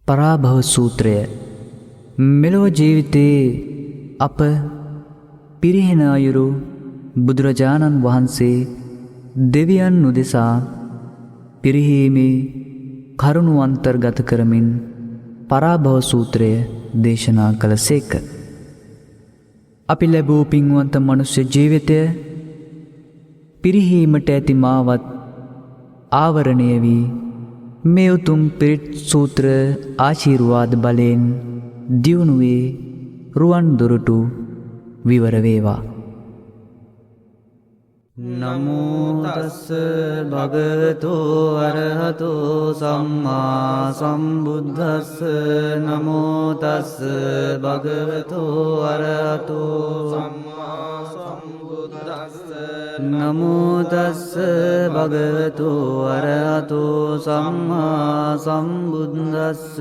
පරාභව සූත්‍රය. මෙලොව ජීවිතයේ අප පිරිහෙන අයුරු බුදුරජාණන් වහන්සේ දෙවියන් උදෙසා පිරිහීමේ කරුණු අන්තර්ගත කරමින් පරාභව සූත්‍රය දේශනා කළ සේක. අපි ලැබූ පින්වන්ත මනුෂ්‍ය ජීවිතය පිරිහීමට ඇති මාවත් ආවරණය වී මේ උතුම් පිරිත් සූත්‍ර ආශිර්වාද බලයෙන් දියුණුවේ රුවන් දොරටු විවර වේවා. නමෝ තස්ස භගවතු අරහතු සම්මා සම්බුද්දස්ස. නමෝ තස්ස භගවතු අරහතු සම්මා සම්බුද්දස්ස. නමෝ තස්ස භගවතු අරහතු සම්මා සම්බුද්දස්ස.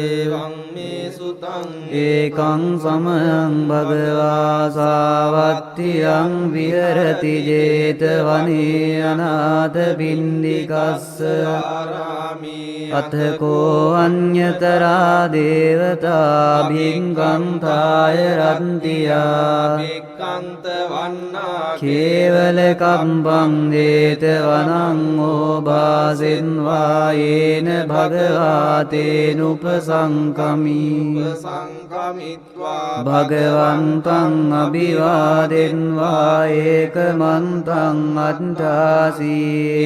එවං මේ සුතං ඒකං සමයං භගවා සාවත්තියං විහෙරති ජේතවනේ අනාථ පිණ්ඩිකස්ස ආරාමේ අතකෝ අඤ්ඤතරා දේවතා භික්ඛන්තාය රන්තියා භික්ඛන්ත වන්නා කේවල කම්බං දේතවනං ඕභාසෙන් වායේන භගවාතේන උපසංකමී භගවන්තං අභිවාදෙන්වා ඒකමන්තං අට්ඨාසී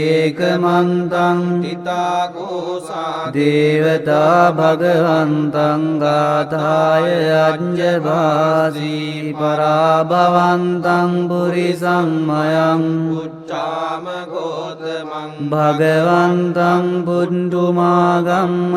ඒකමන්තං තිතාකෝසා දේවතා භගවන්තං ගාථාය අඤ්ඤභාසී පරාභවන්තං පුරිසං මයං උච්චාම ගෝතමං භගවන්තං පුණ්ඩුමාගම්ම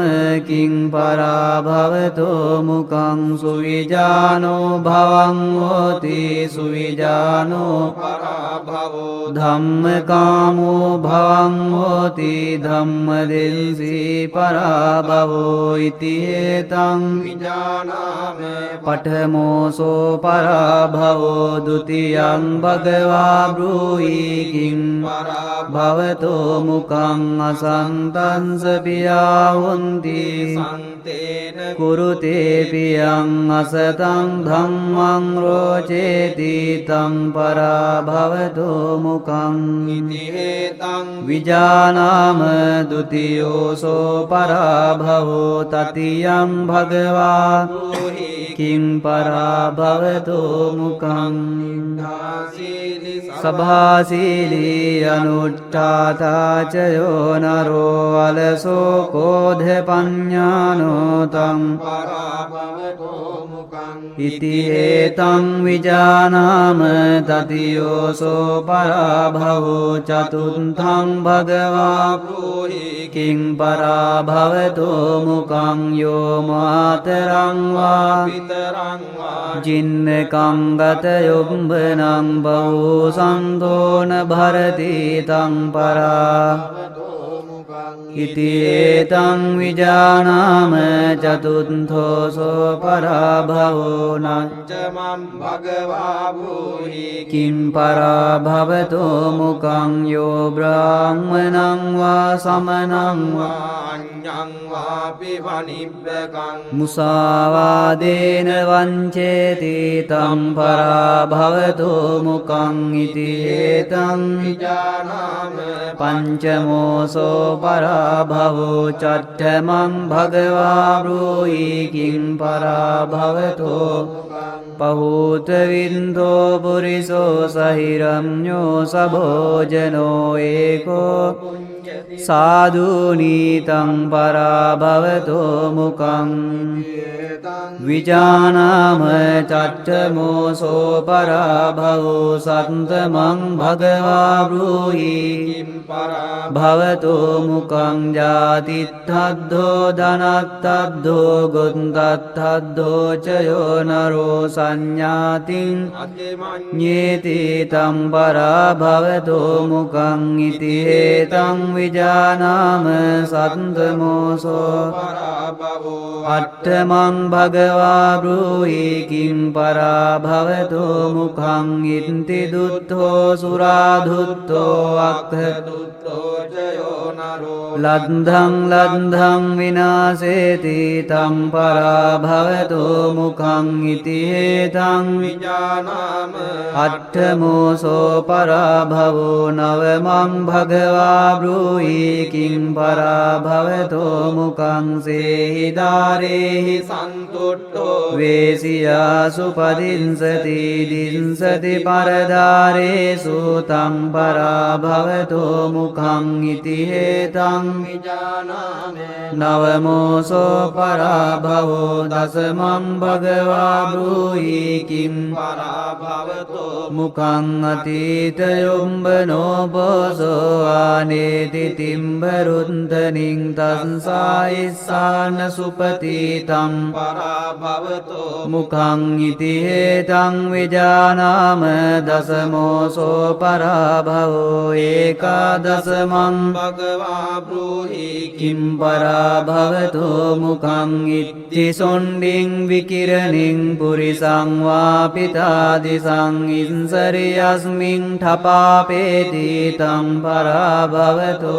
කිං පරාභවතෝ මුකං සුවිජානෝ භවං හෝති සුවිජානෝ පරාභවෝ ධම්මකාමෝ භවං හෝති ධම්මදෙන්සී පරාභවෝ ඉති හේතං විජානාම පඨමෝසෝ පරාභවෝ ဒ ුතියං භගවා බ්‍රූහි කිං පරාභවතෝ මුකං අසන්තං සපියා හොන්ති සන්තේන කුරුතේ පියං අසතං ධම්මං රෝචේති තං පරාභවතෝ මුකං ඉති හේතං විජානාම ဒ ුතියෝසෝ පරාභවෝ තතියං භගවා බ්‍රූහි කිං පරාභවතෝ මුකං සභාසීලී අනුට්ඨාතාචයෝ නරෝ අලසෝ කෝධ පඤ්ඤානෝ තං පරාභවතෝ මුකං ඉති හේතං විජානාම තතියෝසෝ පරාභවෝ චතුත්ථං භගවා බ්‍රූහි කිං පරාභවතෝ මුකං යෝ මාතරං වා පිතරං වා ජින්නකං ගත යොම්බනං බහූ සන්තෝන භරති තං පරාභවතෝ මුකං ඉති ඒතං විජානාම චතුත්ථෝසෝ පරාභවෝ නච්චමං භගවා බ්‍රූහි කිං පරාභවතෝ මුකං යෝ බ්‍රාහ්මණං වා සමනං වා අඤ්ඤං වාපි වනිබ්බකං මුසාවාදේන වංචේති තං පරාභවතෝ මුකං ඉති ඒතං විජානාම පංචමෝසෝ පරාභවෝ චට්ඨමං භගවා බ්‍රූහි කිං පරාභවතෝ පහූත වින්දෝ පුරිසෝ සහිරම්ඤෝ සභෝජනෝ ඒකෝ සාදුනීතං පරාභවතෝ මුකං විජානාම චට්ඨමෝසෝ පරාභවෝ සත්තමං භගවා බ්‍රූහි භවතෝ මුකං ජාතිත්තද්ධෝ ධනත්තද්ධෝ ගොත්තත්තද්ධෝ චයෝ නරෝ සංඥාතින් අතිමඤ්ඤේති තං පරාභවතෝ මුකං ඉති හේතං විජානාම සත්තමෝසෝ පරාභවෝ අට්ඨමං භගවා බ්‍රූහි කිං පරාභවතෝ මුඛං ඉන්ති දුත්තෝ සුරාධුත්තෝ අක්ඛ දුත්තෝ චයෝ ලද්ධං ලද්ධං විනාසේති තම් පරාභවතු මුඛං ඉති හේතං විජානාම අට්ඨමෝසෝ පරාභවෝ නවමං භගවා බ්‍රූහි කිං පරාභවතු මුඛං සේහි දාරේහි සන්තුට්ඨෝ වේසියාසු පදින්සති දින්සති පරදාරේසු තම් පරාභවතු මුඛං ඉති හේතං විජානාමේ නවමෝසෝ පරාභවෝ දසමං භගවා බ්‍රූහි කිං පරාභවතු මුඛං අතීත යොම්බනෝ බෝසෝ ආනේති තිම්බරුන්තනින් තස්සායිස්සාන සුපති තම් පරාභවතු මුඛං ඉති හේතං විජානාම දසමෝසෝ පරාභවෝ ඒකාදසමං භගවා බ්‍රූහි කිම් පරාභවතු මුඛං ඉත්ති සොණ්ඩින් විකිරණින් පුරිසං වාපිතාදිසං ඉන්සරියස්මින් ඨපාපේති තම් පරාභවතු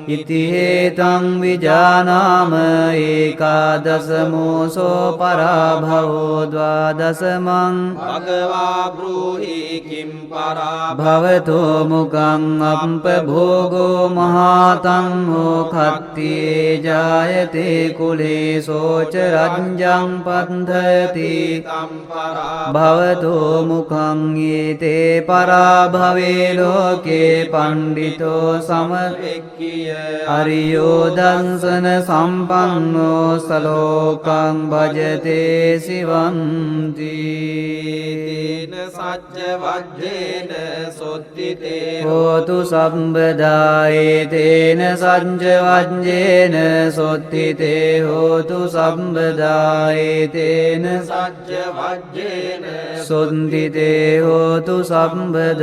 ඉති හේතං විජානාම ඒකාදසමෝසෝ පරාභවෝ ද්වාදසමං භගවා බ්‍රූහි කිම් පරාභවතු මුඛං අප්පභෝගෝ මහතං හෝ කත්තියේ ජායතේ කුලේ සෝච රඤ්ජං පන්ධයති තම් පරාභවතු මුඛං ඊතේ පරාභවේ ලෝකේ පණ්ඩිතෝ සමවෙක්කිය අරියෝ දංසන සම්පන්නෝ සලෝකං භජතේ සිවන්ති සච්ච වජ්ජේන සොත්තිතේ හෝතු සම්බදායේතේන සච්ච වජ්ජේන සොත්තිතේ හෝතු සම්බදායේතේන සච්ච වජ්ජේන සොත්තිතේ හෝතු සම්බදා